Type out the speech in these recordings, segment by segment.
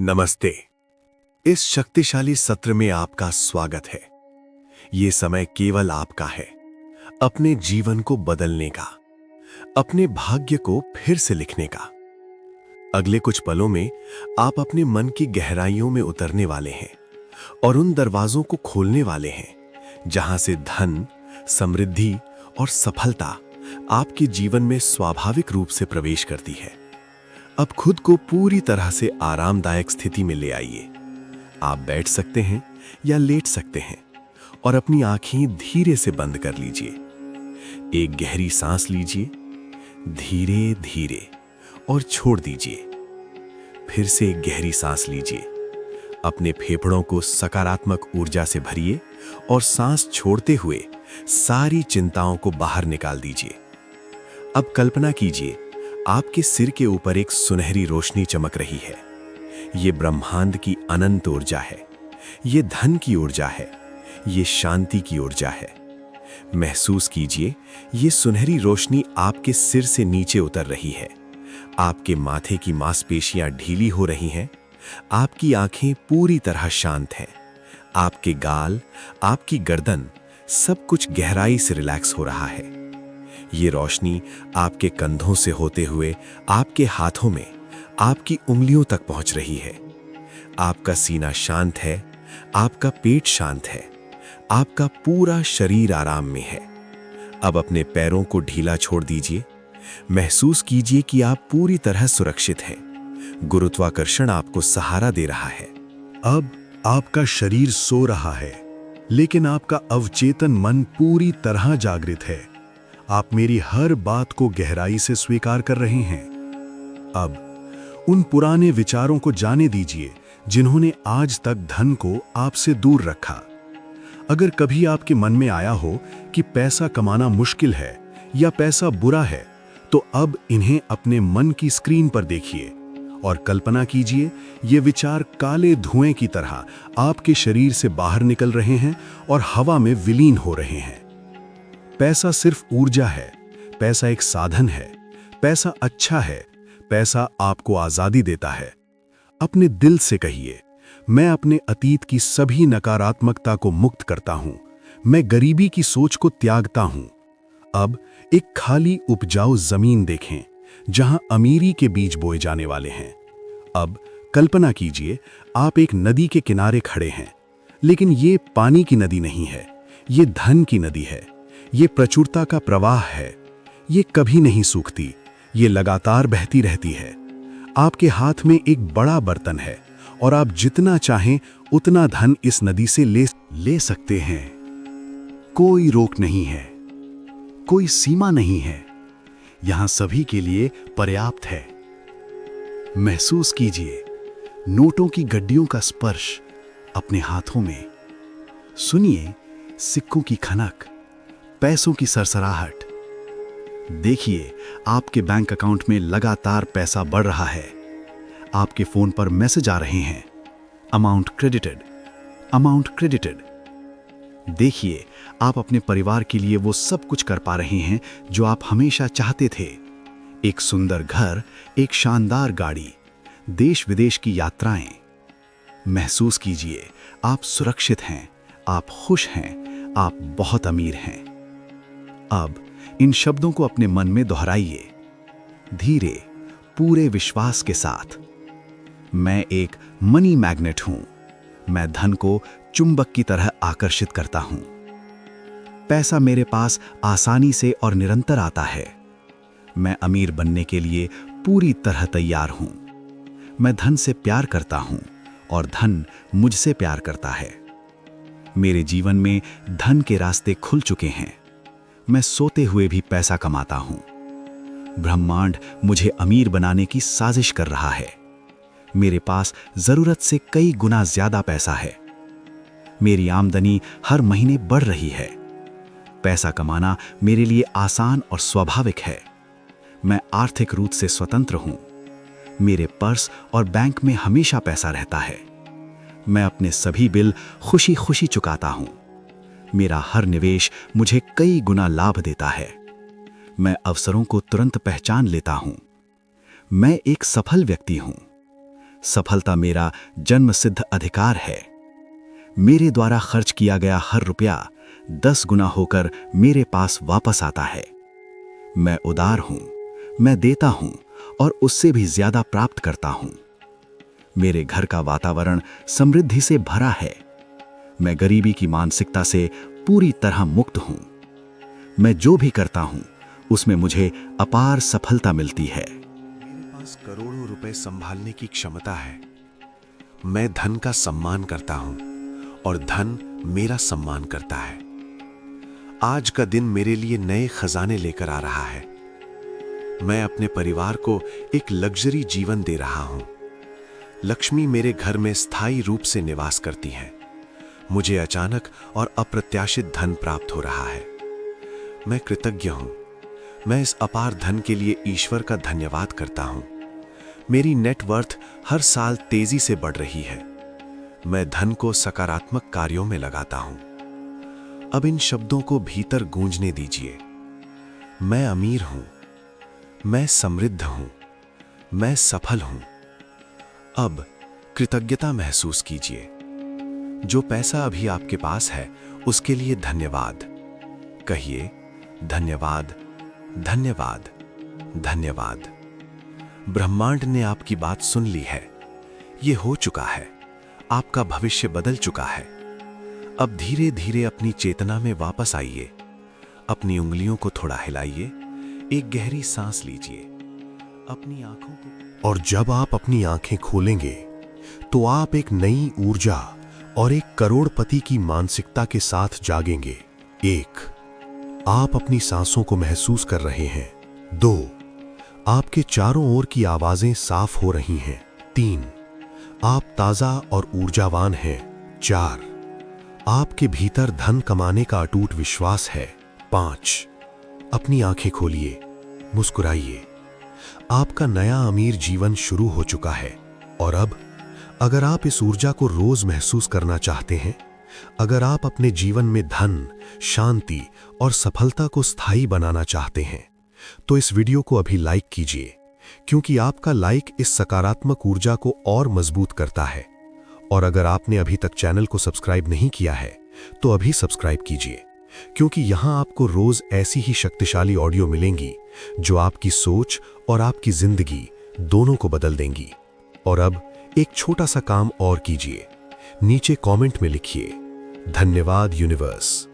नमस्ते। इस शक्तिशाली सत्र में आपका स्वागत है। ये समय केवल आपका है, अपने जीवन को बदलने का, अपने भाग्य को फिर से लिखने का। अगले कुछ पलों में आप अपने मन की गहराइयों में उतरने वाले हैं और उन दरवाजों को खोलने वाले हैं जहां से धन, समृद्धि और सफलता आपके जीवन में स्वाभाविक रूप से प्रवेश करती है। अब खुद को पूरी तरह से आरामदायक स्थिति में ले आइए। आप बैठ सकते हैं या लेट सकते हैं और अपनी आंखें धीरे से बंद कर लीजिए। एक गहरी सांस लीजिए, धीरे धीरे, और छोड़ दीजिए। फिर से एक गहरी सांस लीजिए। अपने फेफड़ों को सकारात्मक ऊर्जा से भरिए और सांस छोड़ते हुए सारी चिंताओं को बाहर निकाल दीजिए। अब कल्पना कीजिए, आपके सिर के ऊपर एक सुनहरी रोशनी चमक रही है। ये ब्रह्मांड की अनंत ऊर्जा है, ये धन की ऊर्जा है, ये शांति की ऊर्जा है। महसूस कीजिए, ये सुनहरी रोशनी आपके सिर से नीचे उतर रही है। आपके माथे की मांसपेशियां ढीली हो रही हैं, आपकी आंखें पूरी तरह शांत हैं। आपके गाल, आपकी गर्दन, सब कुछ गहराई से रिलैक्स हो रहा है। ये रोशनी आपके कंधों से होते हुए आपके हाथों में, आपकी उंगलियों तक पहुंच रही है। आपका सीना शांत है, आपका पेट शांत है, आपका पूरा शरीर आराम में है। अब अपने पैरों को ढीला छोड़ दीजिए। महसूस कीजिए कि आप पूरी तरह सुरक्षित हैं। गुरुत्वाकर्षण आपको सहारा दे रहा है। अब आपका शरीर सो रहा है, लेकिन आपका अवचेतन मन पूरी तरह जागृत है। आप मेरी हर बात को गहराई से स्वीकार कर रहे हैं। अब उन पुराने विचारों को जाने दीजिए जिन्होंने आज तक धन को आपसे दूर रखा। अगर कभी आपके मन में आया हो कि पैसा कमाना मुश्किल है या पैसा बुरा है, तो अब इन्हें अपने मन की स्क्रीन पर देखिए और कल्पना कीजिए, ये विचार काले धुएं की तरह आपके शरीर से बाहर निकल रहे हैं और हवा में विलीन हो रहे हैं। पैसा सिर्फ ऊर्जा है, पैसा एक साधन है, पैसा अच्छा है, पैसा आपको आजादी देता है। अपने दिल से कहिए, मैं अपने अतीत की सभी नकारात्मकता को मुक्त करता हूं, मैं गरीबी की सोच को त्यागता हूं। अब एक खाली उपजाऊ जमीन देखें जहां अमीरी के बीज बोए जाने वाले हैं। अब कल्पना कीजिए, आप एक नदी के किनारे खड़े हैं, लेकिन ये पानी की नदी नहीं है, ये धन की नदी है, ये प्रचुरता का प्रवाह है। ये कभी नहीं सूखती, ये लगातार बहती रहती है। आपके हाथ में एक बड़ा बर्तन है और आप जितना चाहें उतना धन इस नदी से ले सकते हैं। कोई रोक नहीं है, कोई सीमा नहीं है, यहां सभी के लिए पर्याप्त है। महसूस कीजिए नोटों की गड्डियों का स्पर्श अपने हाथों में। सुनिए सिक्कों की खनक, पैसों की सरसराहट। देखिए आपके बैंक अकाउंट में लगातार पैसा बढ़ रहा है। आपके फोन पर मैसेज आ रहे हैं, अमाउंट क्रेडिटेड, अमाउंट क्रेडिटेड। देखिए आप अपने परिवार के लिए वो सब कुछ कर पा रहे हैं जो आप हमेशा चाहते थे। एक सुंदर घर, एक शानदार गाड़ी, देश विदेश की यात्राएं। महसूस कीजिए आप सुरक्षित हैं, आप खुश हैं, आप बहुत अमीर हैं। अब इन शब्दों को अपने मन में दोहराइए, धीरे, पूरे विश्वास के साथ। मैं एक मनी मैग्नेट हूं, मैं धन को चुंबक की तरह आकर्षित करता हूं। पैसा मेरे पास आसानी से और निरंतर आता है। मैं अमीर बनने के लिए पूरी तरह तैयार हूं। मैं धन से प्यार करता हूं और धन मुझसे प्यार करता है। मेरे जीवन में धन के रास्ते खुल चुके हैं। मैं सोते हुए भी पैसा कमाता हूं। ब्रह्मांड मुझे अमीर बनाने की साजिश कर रहा है। मेरे पास जरूरत से कई गुना ज्यादा पैसा है। मेरी आमदनी हर महीने बढ़ रही है। पैसा कमाना मेरे लिए आसान और स्वाभाविक है। मैं आर्थिक रूप से स्वतंत्र हूं। मेरे पर्स और बैंक में हमेशा पैसा रहता है। मैं अपने सभी बिल खुशी खुशी चुकाता हूं। मेरा हर निवेश मुझे कई गुना लाभ देता है। मैं अवसरों को तुरंत पहचान लेता हूं। मैं एक सफल व्यक्ति हूं। सफलता मेरा जन्मसिद्ध अधिकार है। मेरे द्वारा खर्च किया गया हर रुपया 10 गुना होकर मेरे पास वापस आता है। मैं उदार हूं, मैं देता हूं और उससे भी ज्यादा प्राप्त करता हूं। मेरे घर का वातावरण समृद्धि से भरा है। मैं गरीबी की मानसिकता से पूरी तरह मुक्त हूं। मैं जो भी करता हूं उसमें मुझे अपार सफलता मिलती है। मेरे पास करोड़ों रुपए संभालने की क्षमता है। मैं धन का सम्मान करता हूं और धन मेरा सम्मान करता है। आज का दिन मेरे लिए नए खजाने लेकर आ रहा है। मैं अपने परिवार को एक लग्जरी जीवन दे रहा हूं। लक्ष्मी मेरे घर में स्थायी रूप से निवास करती है। मुझे अचानक और अप्रत्याशित धन प्राप्त हो रहा है। मैं कृतज्ञ हूं। मैं इस अपार धन के लिए ईश्वर का धन्यवाद करता हूं। मेरी नेटवर्थ हर साल तेजी से बढ़ रही है। मैं धन को सकारात्मक कार्यों में लगाता हूं। अब इन शब्दों को भीतर गूंजने दीजिए। मैं अमीर हूं। मैं समृद्ध हूं। मैं सफल हूं। अब कृतज्ञता महसूस कीजिए। जो पैसा अभी आपके पास है उसके लिए धन्यवाद। कहिए धन्यवाद, धन्यवाद, धन्यवाद। ब्रह्मांड ने आपकी बात सुन ली है। ये हो चुका है। आपका भविष्य बदल चुका है। अब धीरे धीरे अपनी चेतना में वापस आइए। अपनी उंगलियों को थोड़ा हिलाइए। एक गहरी सांस लीजिए। अपनी आंखों को और जब आप अपनी आंखें खोलेंगे तो आप एक नई ऊर्जा और एक करोड़पति की मानसिकता के साथ जागेंगे। 1, आप अपनी सांसों को महसूस कर रहे हैं। 2, आपके चारों ओर की आवाजें साफ हो रही हैं। 3, आप ताजा और ऊर्जावान हैं। 4, आपके भीतर धन कमाने का अटूट विश्वास है। 5, अपनी आंखें खोलिए, मुस्कुराइए। आपका नया अमीर जीवन शुरू हो चुका है। और अब अगर आप इस ऊर्जा को रोज महसूस करना चाहते हैं, अगर आप अपने जीवन में धन, शांति और सफलता को स्थायी बनाना चाहते हैं, तो इस वीडियो को अभी लाइक कीजिए, क्योंकि आपका लाइक इस सकारात्मक ऊर्जा को और मजबूत करता है। और अगर आपने अभी तक चैनल को सब्सक्राइब नहीं किया है, तो अभी सब्सक्राइब कीजिए, क्योंकि यहां आपको रोज ऐसी ही शक्तिशाली ऑडियो मिलेंगी जो आपकी सोच और आपकी जिंदगी दोनों को बदल देंगी। और अब एक छोटा सा काम और कीजिए। नीचे कमेंट में लिखिए धन्यवाद यूनिवर्स।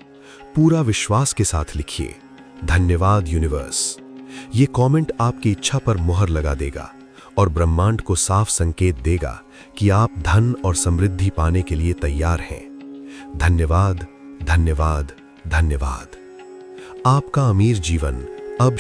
पूरा विश्वास के साथ लिखिए धन्यवाद यूनिवर्स। ये कमेंट आपकी इच्छा पर मुहर लगा देगा और ब्रह्मांड को साफ संकेत देगा कि आप धन और समृद्धि पाने के लिए तैयार हैं। धन्यवाद, धन्यवाद, धन्यवाद। आपका अमीर जीवन अब